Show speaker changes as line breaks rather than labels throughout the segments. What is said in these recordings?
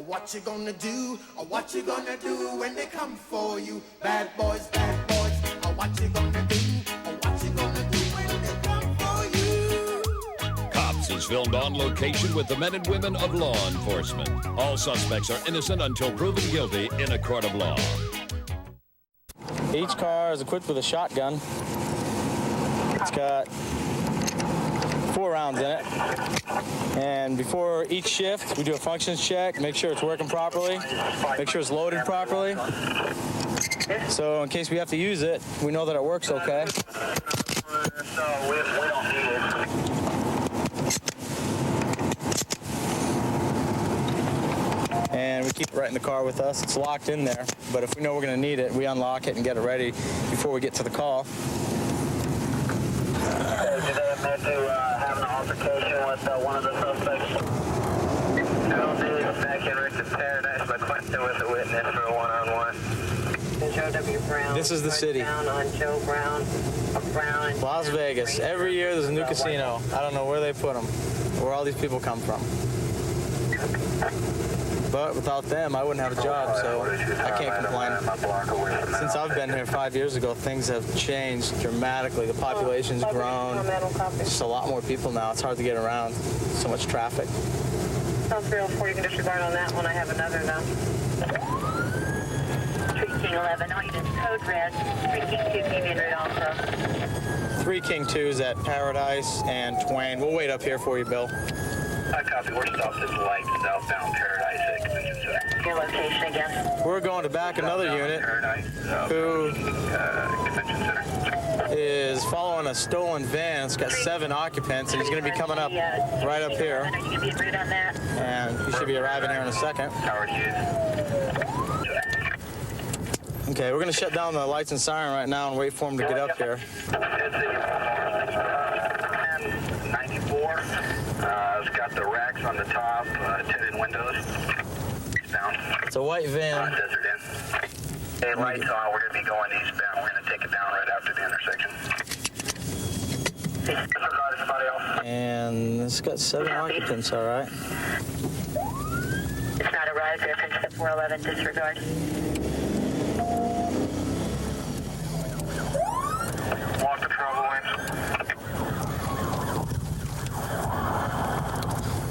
What you gonna do, or what you gonna do when they come for you? Bad boys, or what you gonna do, or what you gonna do when they come for you?
Cops is filmed on location with the men and women of law enforcement. All suspects are innocent until proven guilty in a court of law.
Each car is equipped with a shotgun. It's got 4 rounds in it. And before each shift, we do a functions check, make sure it's working properly, make sure it's loaded properly. So in case we have to use it, we know that it works okay. And we keep it right in the car with us. It's locked in there, but if we know we're going to need it, we unlock it and get it ready before we get to the call.
Did they admit to having an altercation with one of the suspects? Back in Richard Paradise, but Quentin was a witness for a one-on-one. Joe W. Brown.
This is the city.
On Joe Brown. Brown.
Las Vegas. Every year there's a new casino. I don't know where they put them, where all these people come from. But without them, I wouldn't have a job, so I can't complain. Since I've been here 5 years ago, things have changed dramatically. The population's grown. There's just a lot more people now. It's hard to get around. So much traffic.
South 304, you can disregard on that one. I have another now. 3 King 11, all units code red. 3 King 2, keep in red also.
3 King 2's at Paradise and Twain. We'll wait up here for you, Bill.
I copy. We're stopped at the light southbound Paradise at Convention Center. Your location again?
We're going to back another unit who
Convention Center.
is following a stolen van. It's got 7 occupants, and he's going to be coming up right up here. And he should be arriving here in a second. Okay, we're going to shut down the lights and siren right now and wait for him to get up here.
94. It's got the racks on the top, tinted windows. It's down.
It's a white van.
Desert Inn. Hey, lights on. We're going to be going eastbound. We're going to take it down right after the intersection. Disregard somebody else.
And it's got 7 occupants, all right.
It's not arrived. Reference to 411. Disregard. Walk the travel lanes.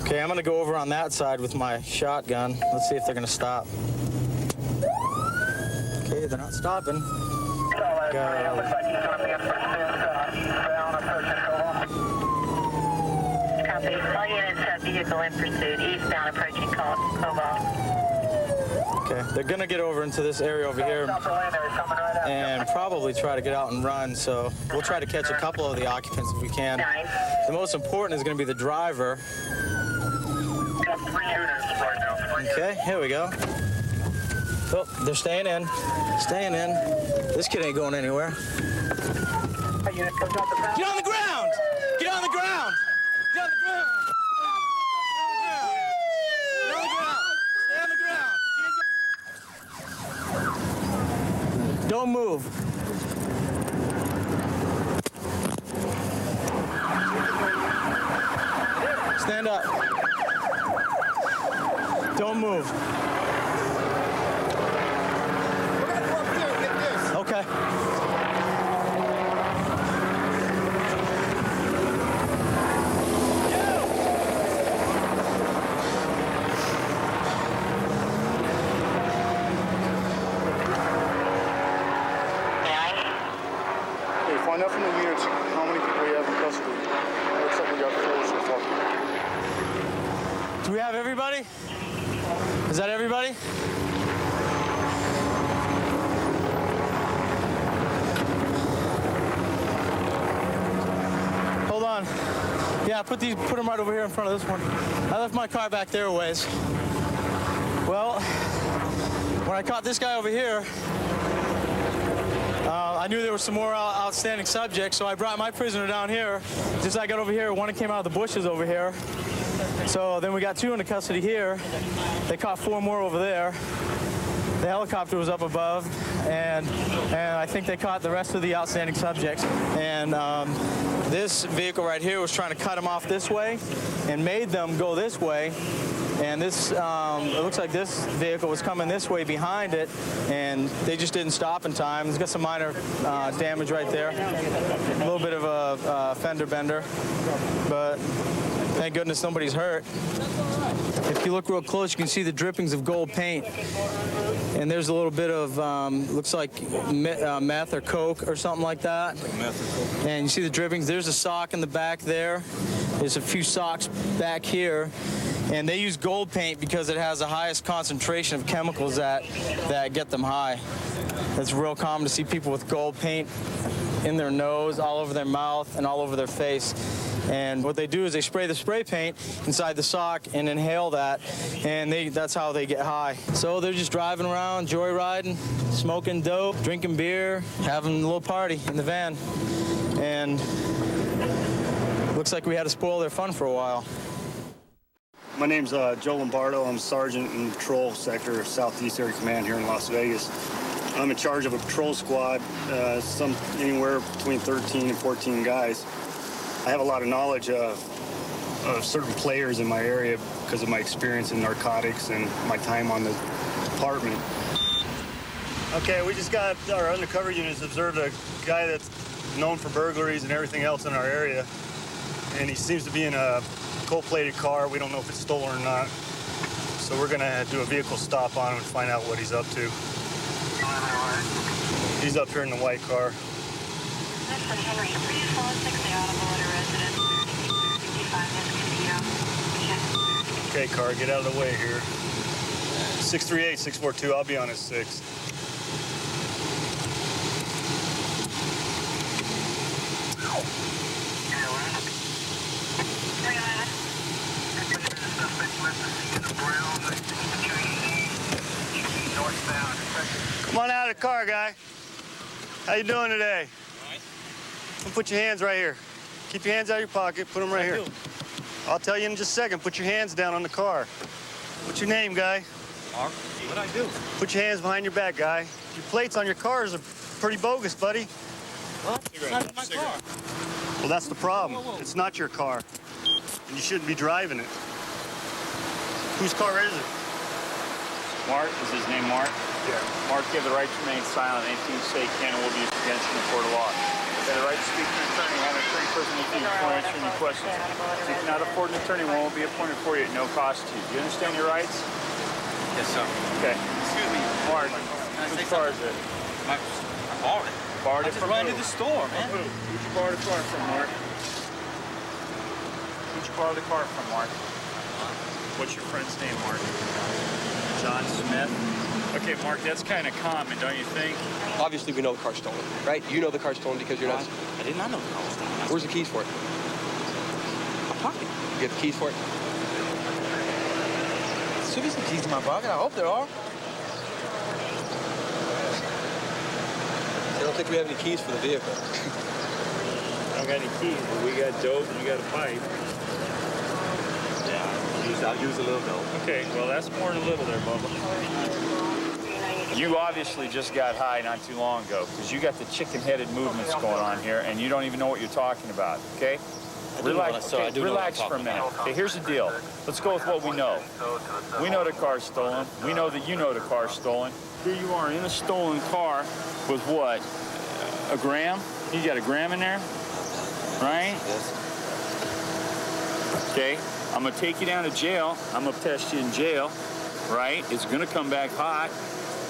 Okay, I'm going to go over on that side with my shotgun. Let's see if they're going to stop. Okay, they're not stopping. Go.
Looks like he's going to be in eastbound approaching Cobalt. Copy. All units have vehicle in pursuit. Eastbound approaching Cobalt.
Okay, they're going to get over into this area over here and probably try to get out and run, so we'll try to catch a couple of the occupants if we can. The most important is going to be the driver. Okay, here we go. Oh, they're staying in. Staying in. This kid ain't going anywhere. Get on the ground! Get on the ground! Get on the ground! Get on the ground! Stay on the ground! Don't move. Stand up. Don't move. Okay.
Find out from the units how many people we have in custody. Looks like we got 4 so far.
Do we have everybody? Is that everybody? Yeah, put them right over here in front of this one. I left my car back there a ways. Well, when I caught this guy over here, I knew there were some more outstanding subjects, so I brought my prisoner down here. Just as I got over here, one came out of the bushes over here. So then we got 2 into custody here. They caught 4 more over there. The helicopter was up above, and I think they caught the rest of the outstanding subjects. And this vehicle right here was trying to cut them off this way and made them go this way. And this, it looks like this vehicle was coming this way behind it, and they just didn't stop in time. It's got some minor damage right there. A little bit of a fender bender, but thank goodness nobody's hurt. If you look real close, you can see the drippings of gold paint. And there's a little bit of, looks like meth or coke or something like that. And you see the drippings. There's a sock in the back there. There's a few socks back here. And they use gold paint because it has the highest concentration of chemicals that get them high. It's real common to see people with gold paint in their nose, all over their mouth, and all over their face. And what they do is they spray the spray paint inside the sock and inhale that, and that's how they get high. So they're just driving around, joyriding, smoking dope, drinking beer, having a little party in the van. And looks like we had to spoil their fun for a while.
My name's Joe Lombardo. I'm Sergeant in Patrol Sector Southeast Area Command here in Las Vegas. I'm in charge of a patrol squad, anywhere between 13 and 14 guys. I have a lot of knowledge of certain players in my area because of my experience in narcotics and my time on the department. Okay, we just got our undercover units observed a guy that's known for burglaries and everything else in our area, and he seems to be in a gold-plated car. We don't know if it's stolen or not, so we're gonna do a vehicle stop on him and find out what he's up to. He's up here in the white car.
Henry, 346, the automotive resident, 55
Okay, car, get out of the way here. 638-642, I'll be on at 6. Come on out of the car, guy. How you doing today? Put your hands right here. Keep your hands out of your pocket. Put them right here. I'll tell you in just a second. Put your hands down on the car. What's your name, guy?
Mark. What'd I do?
Put your hands behind your back, guy. Your plates on your cars are pretty bogus, buddy.
What? It's not my car.
Well, that's the problem.
Whoa.
It's not your car. And you shouldn't be driving it. Whose car is it?
Mark, is his name Mark?
Yeah.
Mark, you have the right to remain silent. Anything you say can and will be used against you in a court of law. You have the right to speak to an attorney and have an attorney personally with you before answering any questions. If you cannot afford an attorney, one will be appointed for you at no cost to you. Do you understand your rights?
Yes, sir.
Okay.
Excuse me.
Mark,
Can I say
whose car is
something?
it?
I borrowed it.
Borrowed
I
it
just
from
ran
who?
to the store, man.
From who? Who'd you borrow the car from, Mark? Who'd you borrow the car from, Mark? What's your friend's name, Mark? John Smith? Okay, Mark, that's kind of common, don't you think?
Obviously, we know the car's stolen, right? You know the car's stolen because you're not...
I did not know the car was stolen.
Where's the keys for it?
My pocket.
You have the keys for it?
Should be some keys in my pocket. I hope there are.
I don't think we have any keys for the vehicle.
I don't got any keys, but we got dope and we got a pipe.
Yeah, I'll use a little dope.
Okay, well, that's more than a little there, Bubba. You obviously just got high not too long ago because you got the chicken-headed movements going on here and you don't even know what you're talking about, okay? Relax, okay, relax for a minute. Okay, here's the deal. Let's go with what we know. We know the car's stolen. We know that you know the car's stolen. Here you are in a stolen car with what? A gram? You got a gram in there? Right?
Yes.
Okay, I'm gonna take you down to jail. I'm gonna test you in jail, right? It's gonna come back hot,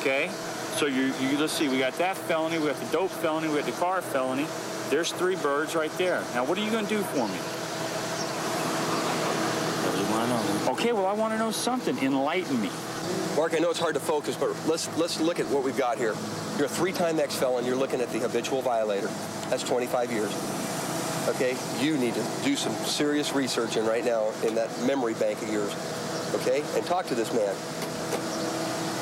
okay? So you let's see, we got that felony, we got the dope felony, we got the car felony. There's 3 birds right there. Now, what are you gonna do for me?
What do you want to know?
Okay, well, I want to know something. Enlighten me.
Mark, I know it's hard to focus, but let's look at what we've got here. You're a 3-time ex-felon. You're looking at the habitual violator. That's 25 years. okay? You need to do some serious research in right now in that memory bank of yours, okay? And talk to this man.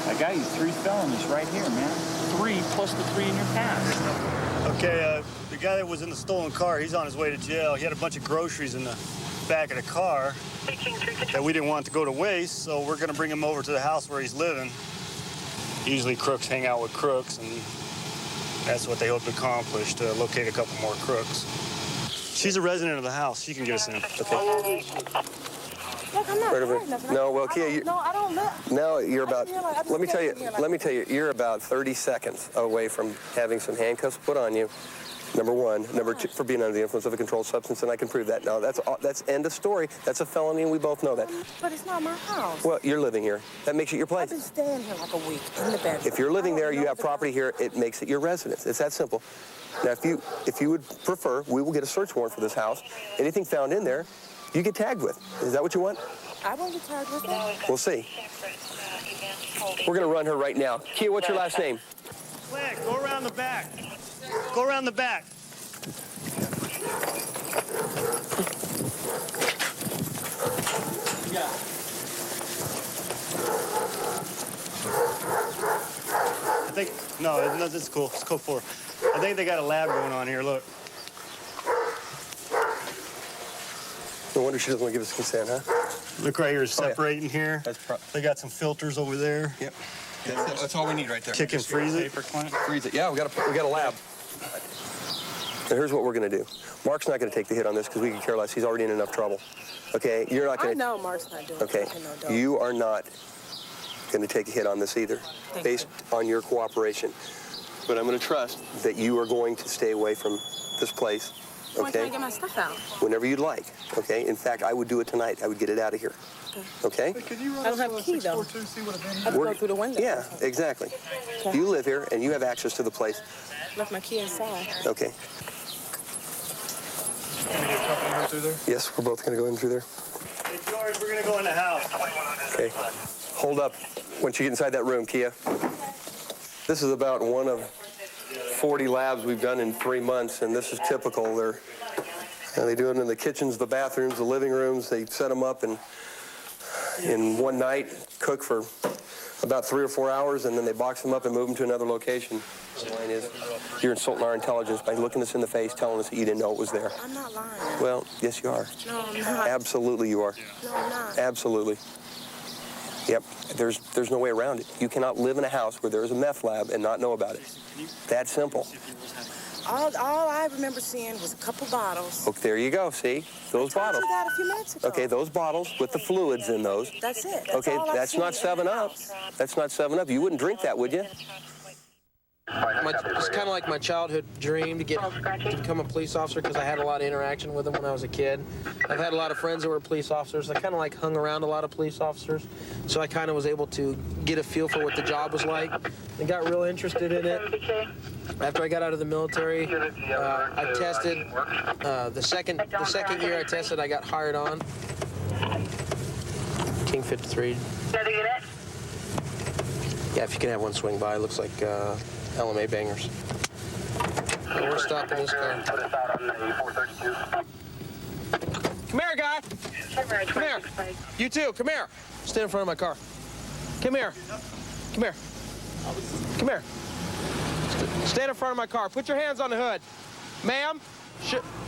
I got you 3 felonies right here, man. 3 plus the 3 in your past.
Okay, the guy that was in the stolen car, he's on his way to jail. He had a bunch of groceries in the back of the car that we didn't want to go to waste, so we're going to bring him over to the house where he's living. Usually crooks hang out with crooks, and that's what they hope to accomplish, to locate a couple more crooks. She's a resident of the house. She can get us in.
Okay.
Look, I'm not doing nothing.
No, well, Kia,
no, I don't look.
No, you're about, let me tell you, you're about 30 seconds away from having some handcuffs put on you. Number one. Number two, for being under the influence of a controlled substance, and I can prove that. No, that's end of story. That's a felony, and we both know that.
But it's not my house.
Well, you're living here. That makes it your place.
I've been staying here like a week in the bedroom.
If you're living there, you have property here, it makes it your residence. It's that simple. Now, if you would prefer, we will get a search warrant for this house. Anything found in there, you get tagged with. Is that what you want?
I won't get tagged with it.
We'll see. We're going to run her right now. Kia, what's your last name?
Flag, go around the back. Go around the back.
Yeah.
I think, no, this is cool. It's code 4. I think they got a lab going on here, look.
No wonder she doesn't want to give us consent, huh?
Look right here, it's separating here.
That's
they got some filters over there.
Yep. That's all we need right there.
Kick and freeze it.
Freeze it. Yeah, we got a lab. And here's what we're going to do. Mark's not going to take the hit on this because we could care less. He's already in enough trouble. Okay? You're not going to...
I know Mark's not doing
okay.
No,
you are not going to take a hit on this either, based on your cooperation. But I'm going to trust that you are going to stay away from this place. Okay?
Why can't I get my stuff out?
Whenever you'd like. Okay? In fact, I would do it tonight. I would get it out of here. Okay?
I don't have a key, though. I have to go through the window.
Yeah, exactly. Okay. You live here, and you have access to the place.
Left my key inside.
Okay.
Through there?
Yes, we're both going to go in through there.
Hey, George, we're going to go in the house.
Okay. Hold up once you get inside that room, Kia. This is about one of 40 labs we've done in 3 months, and this is typical. They do it in the kitchens, the bathrooms, the living rooms. They set them up and in one night, cook for about 3 or 4 hours, and then they box them up and move them to another location. The line is, you're insulting our intelligence by looking us in the face, telling us that you didn't know it was there.
I'm not lying.
Well, yes, you are.
No, I'm not.
Absolutely, you are.
No, I'm not.
Absolutely. Yep. There's no way around it. You cannot live in a house where there is a meth lab and not know about it. That simple.
All I remember seeing was a couple bottles.
Oh, there you go. See? Those bottles.
I told you that a few minutes ago.
Okay, those bottles with the fluids in those.
That's it. That's
okay,
all
that's not 7-Up. That's not 7-Up. You wouldn't drink that, would you?
It's kind of like my childhood dream to become a police officer because I had a lot of interaction with them when I was a kid. I've had a lot of friends that were police officers. I kind of like hung around a lot of police officers, so I kind of was able to get a feel for what the job was like and got real interested in it. After I got out of the military, I tested. The second year I tested, I got hired on. King 53. Yeah, if you can have one swing by, it looks like LMA bangers. So we're stopping this car. Come here, guy. Come here. You too. Come here. Stand in front of my car. Come here. Come here. Come here. Stand in front of my car. Put your hands on the hood. Ma'am,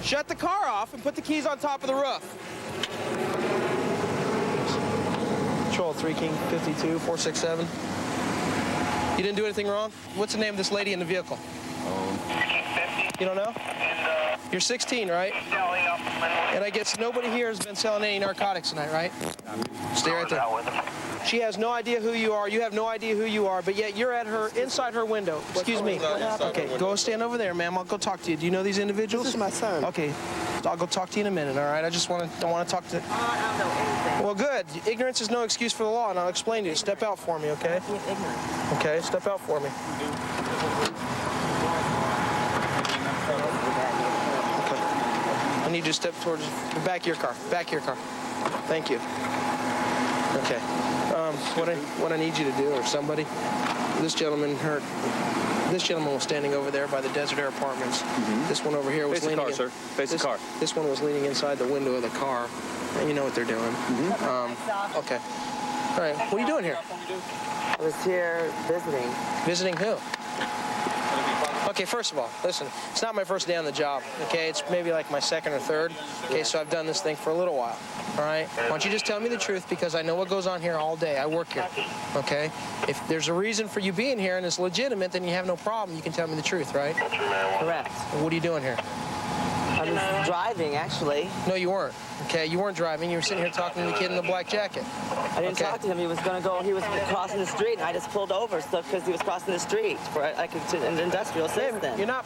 shut the car off and put the keys on top of the roof. Control 3 King 52 467. You didn't do anything wrong? What's the name of this lady in the vehicle? You don't know? You're 16, right? And I guess nobody here has been selling any narcotics tonight, right? Stay right there. She has no idea who you are. You have no idea who you are, but yet you're at her inside her window. Excuse me. Okay, go stand over there, ma'am. I'll go talk to you. Do you know these individuals?
This is my son.
Okay, I'll go talk to you in a minute. All right? I just don't want to talk to.
I don't know anything.
Well, good. Ignorance is no excuse for the law, and I'll explain to you. Step out for me, okay?
Ignorant.
Okay, step out for me. I need you to step towards the back of your car. Back of your car. Thank you. Okay. What I need you to do, or somebody, this gentleman was standing over there by the Desert Air Apartments. This one over here was leaning.
Face the car, sir. Face the car.
This one was leaning inside the window of the car. And you know what they're doing. Okay. All right. What are you doing here?
I was here visiting.
Visiting who? Okay, first of all, listen, it's not my first day on the job, okay? It's maybe like my second or third. Okay, so I've done this thing for a little while, all right? Why don't you just tell me the truth, because I know what goes on here all day. I work here, okay? If there's a reason for you being here and it's legitimate, then you have no problem. You can tell me the truth, right?
Correct.
What are you doing here?
I was driving, actually.
No, you weren't. Okay, you weren't driving. You were sitting here talking to the kid in the black jacket.
I didn't talk to him. He was crossing the street, and I just pulled over because he was crossing the street for an industrial system.
You're not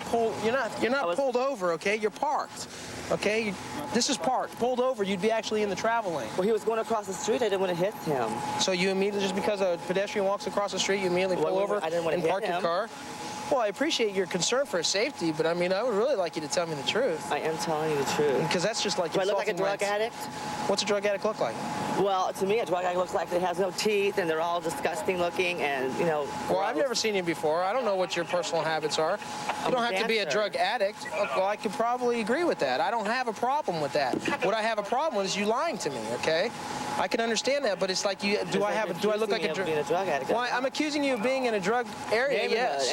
pulled over, okay? You're parked. Okay? This is parked. Pulled over, you'd be actually in the travel lane.
Well, he was going across the street. I didn't want to hit him.
So you immediately, just because a pedestrian walks across the street, you immediately pull over and park your car? Well, I appreciate your concern for his safety, but I mean, I would really like you to tell me the truth.
I am telling you the truth.
Because that's just like
Do I look like a drug addict?
What's a drug addict look like?
Well, to me, a drug addict looks like it has no teeth, and they're all disgusting looking, and, you know...
Well, I've never seen you before. I don't know what your personal habits are. You don't have to be a drug addict. Well, I could probably agree with that. I don't have a problem with that. What I have a problem with is you lying to me, okay? I can understand that, but it's like you. Do I look like a drug addict? Well, I'm accusing you of being in a drug area, yes.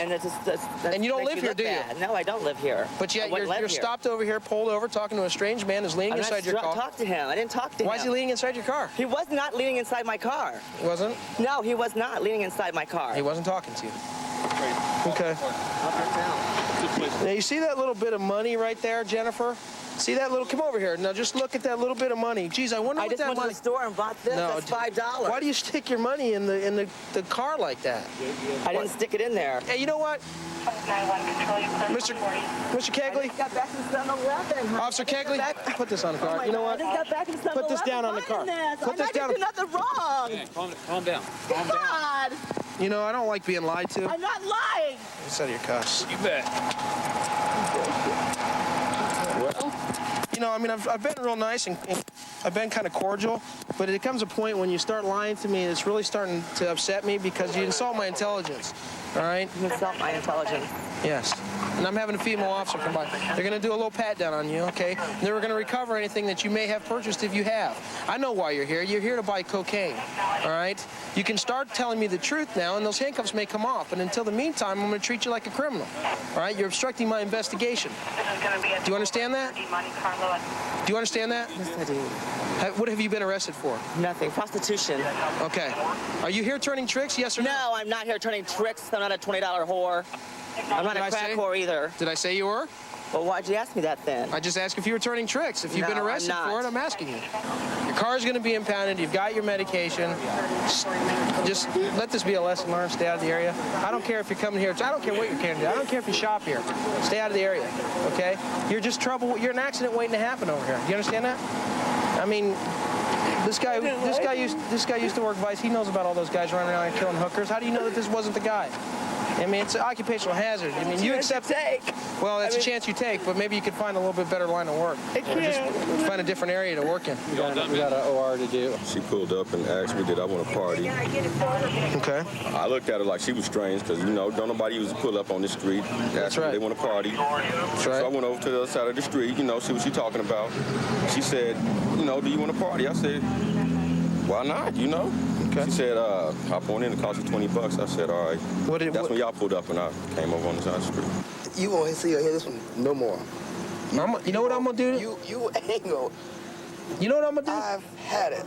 And you don't live here, do you?
No, I don't live here.
But yet you're stopped over here, pulled over, talking to a strange man who's leaning inside your car.
I talked to him. I didn't talk to him.
Why is he leaning inside your car?
He was not leaning inside my car.
He wasn't?
No, he was not leaning inside my car.
He wasn't talking to you. Okay. Now you see that little bit of money right there, Jennifer? See that little? Come over here. Now just look at that little bit of money. Geez, I wonder what that money.
I just went to the store and bought this.
No,
that's $5.
Why do you stick your money in the car like that?
I didn't stick it in there.
Hey, you know what? Mr. Kegley?
I got back to 7-Eleven.
Officer Kegley, put this on the car. You know what?
I just got back to 7-Eleven.
Put this down on the car. Put this down.
I didn't do nothing wrong.
Yeah, calm down.
God.
You know, I don't like being lied to.
I'm not lying.
It's out of your cuffs.
You bet.
You know, I mean, I've been real nice and I've been kind of cordial, but it comes a point when you start lying to me, it's really starting to upset me because you insult my intelligence, all right?
You insult my intelligence?
Yes. And I'm having a female officer come by. They're going to do a little pat down on you, okay? And they're going to recover anything that you may have purchased if you have. I know why you're here. You're here to buy cocaine, all right? You can start telling me the truth now, and those handcuffs may come off. But until the meantime, I'm going to treat you like a criminal, all right? You're obstructing my investigation. Do you understand that? Do you understand that?
Yes, I do.
What have you been arrested for?
Nothing. Prostitution.
Okay. Are you here turning tricks, yes or no?
No, I'm not here turning tricks. I'm not a $20 whore. I'm not a crack whore either.
Did I say you were?
Well, why'd you ask me that then?
I just asked if you were turning tricks. If you've been arrested for it, I'm asking you. Your car is going to be impounded. You've got your medication. Just let this be a lesson learned. Stay out of the area. I don't care if you're coming here. I don't care what you're carrying. I don't care if you shop here. Stay out of the area, okay? You're just trouble. You're an accident waiting to happen over here. Do you understand that? I mean, this guy used to work Vice. He knows about all those guys running around and killing hookers. How do you know that this wasn't the guy? I mean, it's an occupational hazard. I mean, you accept. Well, it's a chance you take, but maybe you could find a little bit better line of work. Or just find a different area to work in.
We got an OR to do. She pulled up and asked me, did I want to party?
Okay.
I looked at her like she was strange because, you know, don't nobody usually pull up on the street.
That's right.
They want to party.
That's right.
So I went over to the other side of the street, you know, see what she's talking about. She said, you know, do you want to party? I said, why not, you know? Okay. She said, hop on in, it costs you $20. I said, all right. That's when y'all pulled up and I came over on the side of the street.
You won't see or hear this one no more.
You know what I'm going to do?
You ain't going.
You know what I'm going to do?
I've had it.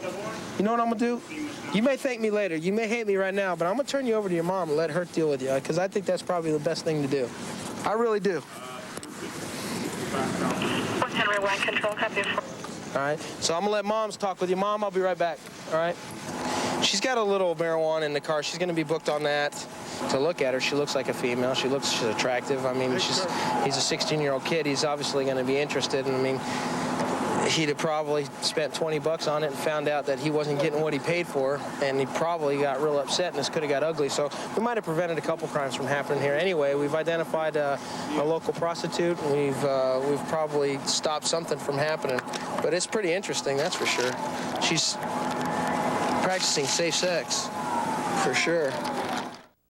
You know what I'm going to do? You may thank me later. You may hate me right now, but I'm going to turn you over to your mom and let her deal with you because I think that's probably the best thing to do. I really do.
Henry 1 Control, copy.
All right, so I'm going to let Moms talk with you. Mom, I'll be right back, all right? She's got a little marijuana in the car. She's going to be booked on that. To look at her, she looks like a female. She's attractive. I mean, he's a 16-year-old kid. He's obviously going to be interested. And I mean, he'd have probably spent $20 on it and found out that he wasn't getting what he paid for, and he probably got real upset, and this could have got ugly. So we might have prevented a couple crimes from happening here. Anyway, we've identified a local prostitute. We've probably stopped something from happening, but it's pretty interesting, that's for sure. practicing safe sex. For sure.